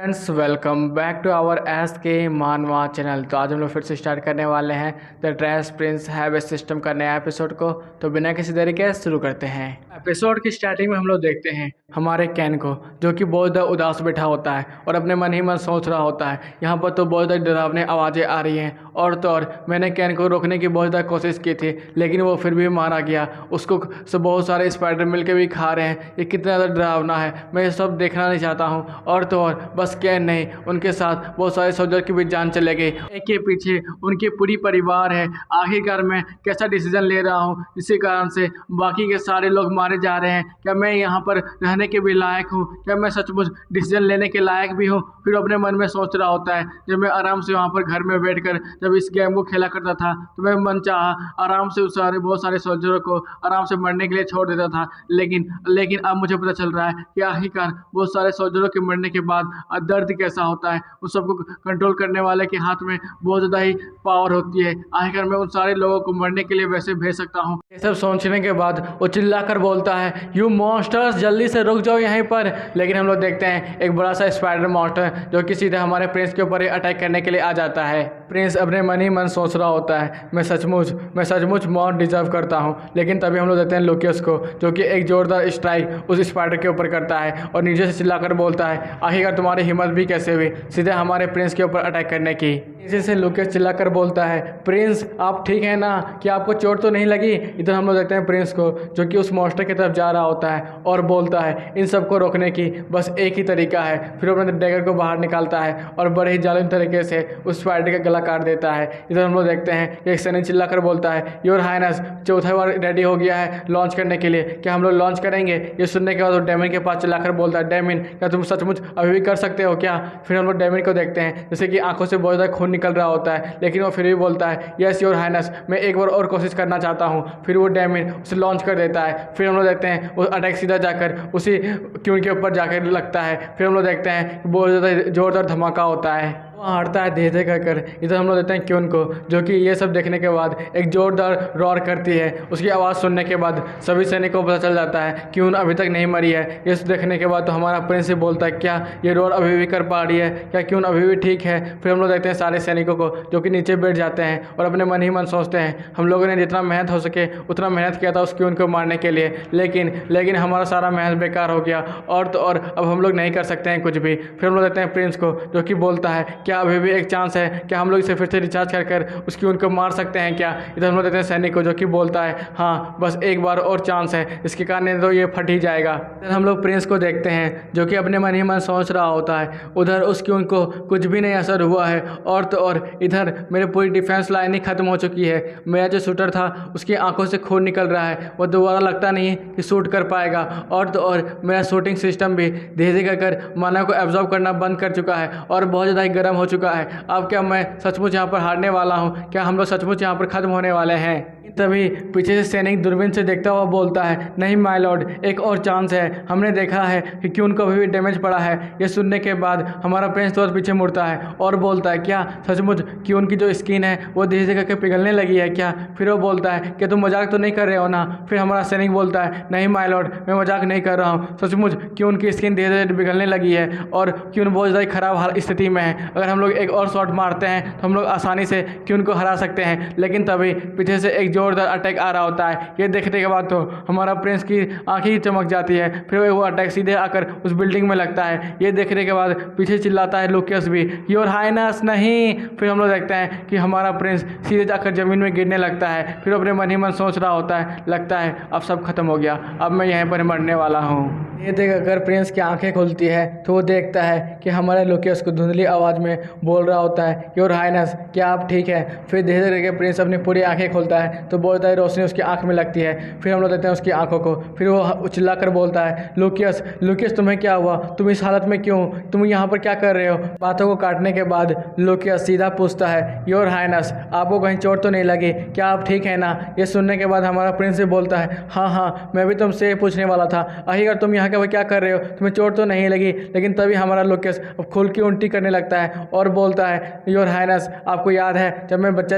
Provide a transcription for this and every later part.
Friends, welcome back to our S K मानवा channel. तो आज हम लोग फिर से स्टार्ट करने वाले हैं the trash Prince have a system का नया एपिसोड को। तो बिना किसी देरी के शुरू करते हैं। एपिसोड की स्टार्टिंग में हम लोग देखते हैं हमारे कैन को, जो कि बहुत ज़्यादा उदास बैठा होता है और अपने मन ही मन सोच रहा होता है। यहाँ पर तो बहुत ज़्यादा डरावनी आवाज़ें आ रही हैं और तो और मैंने कैन को रोकने की बहुत ज़्यादा कोशिश की थी, लेकिन वो फिर भी मारा गया। उसको बहुत सारे स्पाइडर मिल के भी खा रहे हैं। ये कितना ज़्यादा डरावना है, मैं ये सब देखना नहीं चाहता हूँ। और तो और बस कैन नहीं, उनके साथ बहुत सारे सोल्जर की भी जान चले गई। एक के पीछे उनके पूरी परिवार है। आखिरकार मैं कैसा डिसीजन ले रहा हूँ, इसी कारण से बाकी के सारे लोग मारे जा रहे हैं। क्या मैं यहाँ पर रहने के भी लायक हूँ? क्या मैं सचमुच डिसीजन लेने के लायक भी हूँ? फिर अपने मन में सोच रहा होता है। जब मैं आराम से वहाँ पर घर में बैठकर जब इस गेम को खेला करता था, तो मैं मन चाहा आराम से उस बहुत सारे सोल्जरों को आराम से मरने के लिए छोड़ देता था। लेकिन अब मुझे पता चल रहा है कि आखिरकार बहुत सारे सोल्जरों के मरने के बाद दर्द कैसा होता है। उस सबको कंट्रोल करने वाले के हाथ में बहुत ज़्यादा ही पावर होती है। आखिरकार मैं उन सारे लोगों को मरने के लिए वैसे भेज सकता हूँ। ये सब सोचने के बाद वो चिल्लाकर बोलता है, यू मॉन्स्टर्स, जल्दी से रुक जाओ यहीं पर। लेकिन हम लोग देखते हैं एक बड़ा सा स्पाइडर मॉन्स्टर जो कि सीधे हमारे प्रिंस के ऊपर ही अटैक करने के लिए आ जाता है। प्रिंस अपने मन ही मन सोच रहा होता है, मैं सचमुच मौत डिजर्व करता हूँ। लेकिन तभी हम लोग देखते हैं लूकियस को, जो कि एक जोरदार स्ट्राइक उस स्पाइडर के ऊपर करता है और नीचे से चिल्लाकर बोलता है, आखिरकार तुम्हारी हिम्मत भी कैसे हुई सीधे हमारे प्रिंस के ऊपर अटैक करने की। नीचे से लूकियस चिल्लाकर बोलता है, प्रिंस आप ठीक है ना? कि आपको चोट तो नहीं लगी? इधर हम लोग देखते हैं प्रिंस को, जो कि उस मॉन्स्टर की तरफ जा रहा होता है और बोलता है, इन सबको रोकने की बस एक ही तरीका है। फिर अपने डैगर को बाहर निकालता है और बड़े ही जालिम तरीके से उस स्पाइडर का गला काट देता है। इधर हम लोग देखते हैं एक सैनिक चिल्लाकर बोलता है, योर हाइनेस, चौथा बार रेडी हो गया है लॉन्च करने के लिए, क्या हम लोग लॉन्च करेंगे? ये सुनने के बाद वो डेमिन के पास चिल्लाकर बोलता है, डेमिन क्या तुम सचमुच अभी भी कर सकते हो क्या? फिर हम लोग डेमिन को देखते हैं जैसे कि आंखों से बहुत ज़्यादा खून निकल रहा होता है, लेकिन वो फिर भी बोलता है, यस योर हाइनेस, मैं एक बार और कोशिश करना चाहता हूँ। फिर वो डेमिन उसे लॉन्च कर देता है। फिर हम लोग देखते हैं वो अटैक सीधा जाकर उसी क्यून के ऊपर जाकर लगता है। फिर हम लोग देखते हैं बहुत ज़्यादा जोरदार धमाका होता है, हारता है धीरे धीरे कर। इधर हम लोग देखते हैं क्यून को, जो कि ये सब देखने के बाद एक जोरदार रॉर करती है। उसकी आवाज़ सुनने के बाद सभी सैनिकों को पता चल जाता है क्यून अभी तक नहीं मरी है। ये देखने के बाद तो हमारा प्रिंस ही बोलता है, क्या ये रॉर अभी भी कर पा रही है? क्या क्यून अभी भी ठीक है? फिर हम लोग देखते हैं सारे सैनिकों को, जो कि नीचे बैठ जाते हैं और अपने मन ही मन सोचते हैं, हम लोगों ने जितना मेहनत हो सके उतना मेहनत किया था उस क्यून को मारने के लिए, लेकिन हमारा सारा मेहनत बेकार हो गया और तो और अब हम लोग नहीं कर सकते हैं कुछ भी। फिर हम लोग देखते हैं प्रिंस को, जो कि बोलता है, क्या अभी भी एक चांस है? क्या हम लोग इसे फिर से रिचार्ज कर उसकी उनको मार सकते हैं क्या? इधर हम लोग देखते हैं सैनिक को, जो कि बोलता है, हाँ बस एक बार और चांस है, इसके कारण तो ये फट ही जाएगा। इधर हम लोग प्रिंस को देखते हैं, जो कि अपने मन ही मन सोच रहा होता है, उधर उसकी उनको कुछ भी नहीं असर हुआ है और तो और इधर मेरी पूरी डिफेंस लाइन ही खत्म हो चुकी है। मेरा जो शूटर था उसकी आंखों से खून निकल रहा है, वो दोबारा लगता नहीं कि शूट कर पाएगा और तो और मेरा शूटिंग सिस्टम भी धीरे धीरे कर माना को एब्जॉर्ब करना बंद कर चुका है और बहुत ज़्यादा ही गर्म हो चुका है। अब क्या मैं सचमुच यहाँ पर हारने वाला हूँ? क्या हम लोग सचमुच यहाँ पर खत्म होने वाले हैं? तभी पीछे से सैनिक दूरबीन से देखता हुआ बोलता है, नहीं माय लॉर्ड, एक और चांस है। हमने देखा है कि क्यों उनको अभी भी डैमेज पड़ा है। ये सुनने के बाद हमारा प्रिंस तुरंत पीछे मुड़ता है और बोलता है, क्या सचमुच कि उनकी जो स्किन है वो धीरे धीरे करके पिघलने लगी है क्या? फिर वो बोलता है, कि तुम मजाक तो नहीं कर रहे हो ना? फिर हमारा सैनिक बोलता है, नहीं माय लॉर्ड, मैं मजाक नहीं कर रहा हूँ, सचमुच कि उनकी स्किन धीरे धीरे पिघलने लगी है और क्यों बहुत ज़्यादा खराब स्थिति में है। अगर हम लोग एक और शॉट मारते हैं तो हम लोग आसानी से क्यों को हरा सकते हैं। लेकिन तभी पीछे से एक जोरदार अटैक आ रहा होता है। ये देखने के बाद तो हमारा प्रिंस की आंखें ही चमक जाती है। फिर वो अटैक सीधे आकर उस बिल्डिंग में लगता है। ये देखने के बाद पीछे चिल्लाता है लूकियस भी, योर हाइनेस नहीं। फिर हम लोग देखते हैं कि हमारा प्रिंस सीधे जाकर ज़मीन में गिरने लगता है। फिर अपने मन ही मन सोच रहा होता है, लगता है अब सब खत्म हो गया, अब मैं यहीं पर मरने वाला हूँ। ये देख अगर प्रिंस की आंखें खुलती है तो वो देखता है कि हमारे लूकियस को धुंधली आवाज़ में बोल रहा होता है, योर हाइनेस, क्या आप ठीक है? फिर धीरे धीरे करके प्रिंस अपनी पूरी आंखें खोलता है तो बहुत सारी रोशनी उसकी आंख में लगती है। फिर हम लोग देखते हैं उसकी आंखों को। फिर वो चिल्ला कर बोलता है, लूकियस तुम्हें क्या हुआ? तुम इस हालत में क्यों? तुम यहाँ पर क्या कर रहे हो? बातों को काटने के बाद लूकियस सीधा पूछता है, योर हाइनेस, आपको कहीं चोट तो नहीं लगी? क्या आप ठीक है ना? ये सुनने के बाद हमारा प्रिंस भी बोलता है, हाँ मैं भी तुमसे पूछने वाला था, आखिरकार तुम यहाँ कि वो क्या कर रहे हो, तुम्हें चोट तो नहीं लगी। लेकिन तभी हमारा लोकेश अब खुल की उल्टी करने लगता है और बोलता है, योर हाइनेस, आपको याद है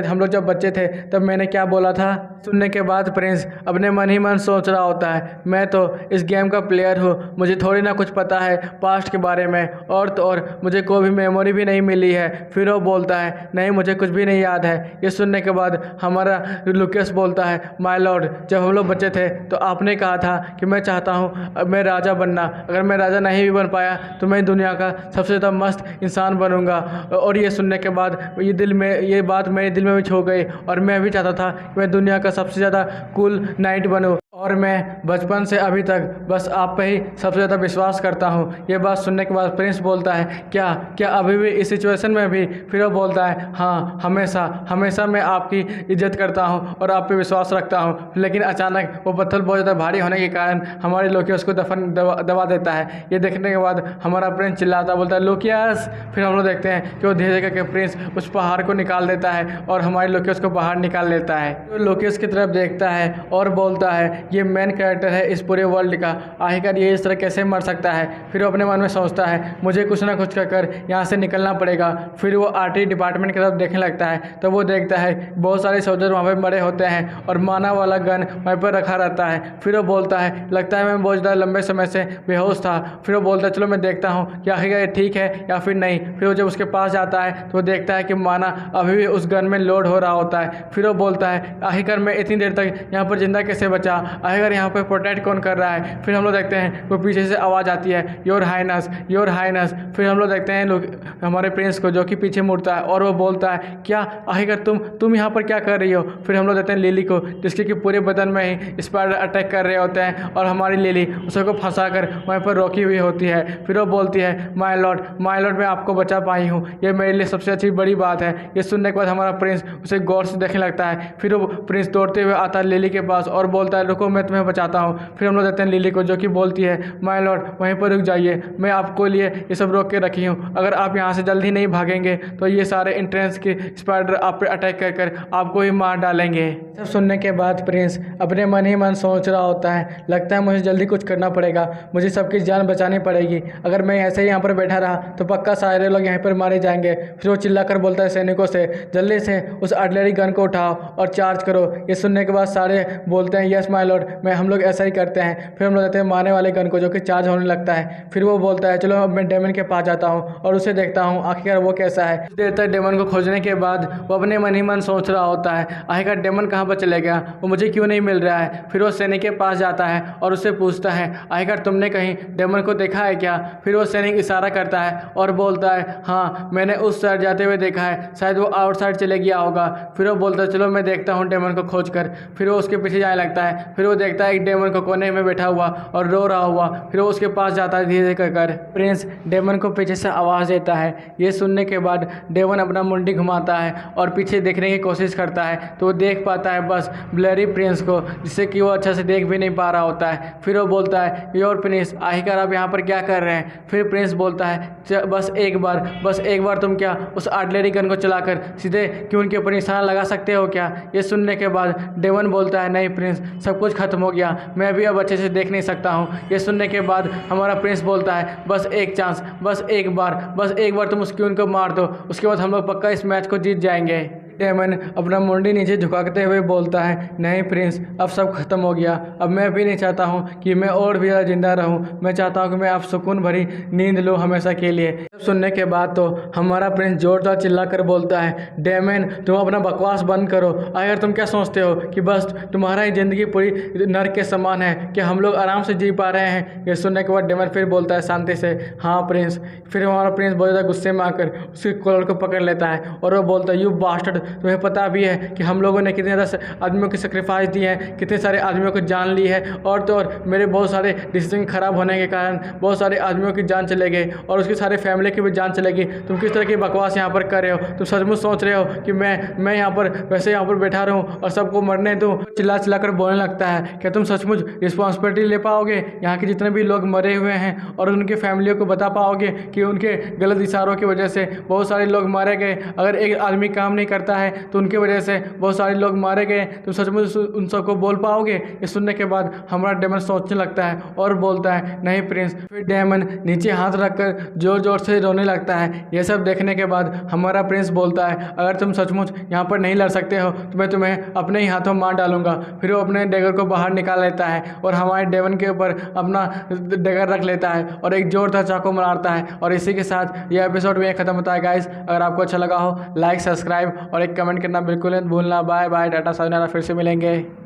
हम लोग जब बच्चे थे तब मैंने क्या बोला था। सुनने के बाद प्रिंस अपने मन ही मन सोच रहा होता है, मैं तो इस गेम का प्लेयर हूँ, मुझे थोड़ी ना कुछ पता है पास्ट के बारे में, और तो और मुझे कोई भी मेमोरी भी नहीं मिली है। फिर वो बोलता है, नहीं मुझे कुछ भी नहीं याद है। ये सुनने के बाद हमारा लुकेश बोलता है, माय लॉर्ड, जब हम लोग बच्चे थे तो आपने कहा था कि मैं चाहता हूँ अब मैं राजा बनना, अगर मैं राजा नहीं भी बन पाया तो मैं दुनिया का सबसे ज़्यादा मस्त इंसान बनूंगा। और ये सुनने के बाद ये बात मेरे दिल में भी छो गई और मैं भी चाहता था कि मैं दुनिया का सबसे ज़्यादा कूल नाइट बनूं, और मैं बचपन से अभी तक बस आप पे ही सबसे ज़्यादा विश्वास करता हूँ। ये बात सुनने के बाद प्रिंस बोलता है, क्या क्या अभी भी इस सिचुएशन में भी? फिर वो बोलता है, हाँ हमेशा हमेशा मैं आपकी इज्जत करता हूँ और आप पे विश्वास रखता हूँ। लेकिन अचानक वो पत्थर बहुत ज़्यादा भारी होने के कारण हमारे लोकियस को दबा देता है। ये देखने के बाद हमारा प्रिंस चिल्लाता बोलता है, लोकियस। फिर हम लोग देखते हैं कि वो धीरे धीरे करके प्रिंस उस पहाड़ को निकाल देता है और हमारे लोकियस को बाहर निकाल लेता है। तो लोकियस की तरफ देखता है और बोलता है, ये मेन कैरेक्टर है इस पूरे वर्ल्ड का, आखिरकार ये इस तरह कैसे मर सकता है। फिर वो अपने मन में सोचता है, मुझे कुछ ना कुछ कर यहाँ से निकलना पड़ेगा। फिर वो आर्टी डिपार्टमेंट की तरफ देखने लगता है तो वो देखता है बहुत सारे सोल्जर वहाँ पर मरे होते हैं और माना वाला गन वहीं पर रखा रहता है। फिर वो बोलता है, लगता है मैं बहुत ज़्यादा लंबे समय से बेहोश था। फिर वो बोलता है, चलो मैं देखता हूँ कि आखिरकार ये ठीक है या फिर नहीं। फिर वो जब उसके पास जाता है तो वो देखता है कि माना अभी भी उस गन में लोड हो रहा होता है। फिर वो बोलता है, आखिरकार मैं इतनी देर तक यहाँ पर जिंदा कैसे बचा, आखिरकार यहाँ पर प्रोटेक्ट कौन कर रहा है। फिर हम लोग देखते हैं वो पीछे से आवाज़ आती है, योर हाइनेस, योर हाइनेस। फिर हम लोग देखते हैं लोग हमारे प्रिंस को जो कि पीछे मुड़ता है और वो बोलता है, क्या आखिरकार तुम यहाँ पर क्या कर रही हो। फिर हम लोग देखते हैं लिली को, जिसके कि पूरे बदन में ही स्पाइडर अटैक कर रहे होते हैं और हमारी लिली उसको फंसा कर वहीं पर रोकी हुई होती है। फिर वो बोलती है, माय लॉर्ड मैं आपको बचा पाई हूँ, ये मेरे लिए सबसे अच्छी बड़ी बात है। ये सुनने के बाद हमारा प्रिंस उसे गौर से देखने लगता है। फिर वो प्रिंस दौड़ते हुए आता है लिली के पास और बोलता है, रुको मैं तुम्हें बचाता हूँ। फिर हम लोग देखते हैं लिली को, जो कि बोलती है, माय लॉर्ड वहीं पर रुक जाइए, मैं आपको लिए ये सब रोक के रखी हूँ, अगर आप यहाँ से जल्दी नहीं भागेंगे तो ये सारे एंट्रेंस के स्पाइडर आप पे अटैक कर आपको ही मार डालेंगे। सब सुनने के बाद प्रिंस अपने मन ही मन सोच रहा होता है, लगता है मुझे जल्दी कुछ करना पड़ेगा, मुझे सबकी जान बचानी पड़ेगी, अगर मैं ऐसे ही यहाँ पर बैठा रहा तो पक्का सारे लोग यहाँ पर मारे जाएंगे। फिर वो चिल्लाकर बोलता है सैनिकों से, जल्दी से उस आर्टिलरी गन को उठाओ और चार्ज करो। ये सुनने के बाद सारे बोलते हैं, यस माय लॉर्ड, हम लोग ऐसा ही करते हैं। फिर हम लोग देखते हैं मारने वाले गन को, जो कि चार्ज होने लगता है। फिर वो बोलता है, चलो अब मैं डेमन के पास जाता हूँ और उसे देखता हूँ आखिरकार वो कैसा है। देर तक डेमन को खोजने के बाद वो अपने मन ही मन सोच रहा होता है, आखिरकार डेमन कहाँ पर चले गया, वो मुझे क्यों नहीं मिल रहा है। फिर वो सैनिक के पास जाता है और उससे पूछता है, आखिरकार तुमने कहीं डेमन को देखा है क्या। फिर वो सैनिक इशारा करता है और बोलता है, हाँ मैंने उस साइड जाते हुए देखा है, शायद वो आउटसाइड चले गया होगा। फिर वो बोलता है, चलो मैं देखता हूँ डेमन को खोज कर। फिर वो उसके पीछे जाने लगता है। फिर वो देखता है एक डेमन को कोने में बैठा हुआ और रो रहा हुआ। फिर वो उसके पास जाता है धीरे धीरे कर। प्रिंस डेमन को पीछे से आवाज़ देता है। ये सुनने के बाद डेमन अपना मुंडी घुमाता है और पीछे देखने की कोशिश करता है तो वो देख पाता है बस ब्लरी प्रिंस को, जिससे कि वो अच्छा से देख भी नहीं पा रहा होता है। फिर वो बोलता है, योर प्रिंस, आखिरकार आप यहाँ पर क्या कर रहे हैं। फिर प्रिंस बोलता है, बस एक बार तुम क्या उस आर्टिलरी गन को चलाकर सीधे क्यों उनके ऊपर निशाना लगा सकते हो क्या। ये सुनने के बाद डेमन बोलता है, नहीं प्रिंस, सब कुछ खत्म हो गया, मैं अभी अब अच्छे से देख नहीं सकता हूँ। ये सुनने के बाद हमारा प्रिंस बोलता है, बस एक चांस, बस एक बार तुम उस क्यून को मार दो, उसके बाद हम लोग पक्का इस मैच को जीत जाएंगे। डेमन अपना मुंडी नीचे झुकाते हुए बोलता है, नहीं प्रिंस, अब सब खत्म हो गया, अब मैं भी नहीं चाहता हूँ कि मैं और भी ज़्यादा जिंदा रहूँ, मैं चाहता हूँ कि मैं अब सुकून भरी नींद लूँ हमेशा के लिए। सब सुनने के बाद तो हमारा प्रिंस जोरदार चिल्लाकर बोलता है, डेमन तुम अपना बकवास बंद करो, अगर तुम क्या सोचते हो कि बस तुम्हारा ही ज़िंदगी पूरी नर्क के समान है कि हम लोग आराम से जी पा रहे हैं। ये सुनने के बाद डेमन फिर बोलता है शांति से, हाँ प्रिंस। फिर हमारा प्रिंस बहुत ज़्यादा गुस्से में आकर उसके कॉलर को पकड़ लेता है और वो बोलता है, यू बास्टर्ड, तुम्हें पता भी है कि हम लोगों ने कितने ज़्यादा आदमियों की सेक्रीफाइस दी है, कितने सारे आदमियों को जान ली है, और तो और मेरे बहुत सारे डिसीजन खराब होने के कारण बहुत सारे आदमियों की जान चले गए और उसकी सारे फैमिली की भी जान चलेगी। तुम किस तरह की बकवास यहाँ पर कर रहे हो, तुम सचमुच सोच रहे हो कि मैं यहाँ पर वैसे यहाँ पर बैठा रहूँ और सबको मरने दूँ। चिल्ला कर बोलने लगता है, क्या तुम सचमुच रिस्पॉन्सिबिलिटी ले पाओगे, यहाँ के जितने भी लोग मरे हुए हैं और उनके फैमिलियों को बता पाओगे कि उनके गलत इशारों की वजह से बहुत सारे लोग मारे गए। अगर एक आदमी काम नहीं करता होता है तो उनकी वजह से बहुत सारे लोग मारे गए, तुम सचमुच उन सबको बोल पाओगे? ये सुनने के बाद हमारा डेमन सोचने लगता है और बोलता है नहीं प्रिंस। फिर डेमन नीचे हाथ रखकर जोर जोर से रोने लगता है। यह सब देखने के बाद हमारा प्रिंस बोलता है अगर तुम सचमुच यहाँ पर नहीं लड़ सकते हो तो मैं तुम्हें अपने ही हाथों मार डालूंगा। फिर वो अपने डैगर को बाहर निकाल लेता है और हमारे डेमन के ऊपर अपना डैगर रख लेता है और एक जोरदार चाकू मारता है। और इसी के साथ यह एपिसोड में खत्म होता है गाइस। अगर आपको अच्छा लगा हो लाइक, सब्सक्राइब और एक कमेंट करना बिल्कुल नहीं भूलना। बाय बाय, टाटा, सायोनारा, फिर से मिलेंगे।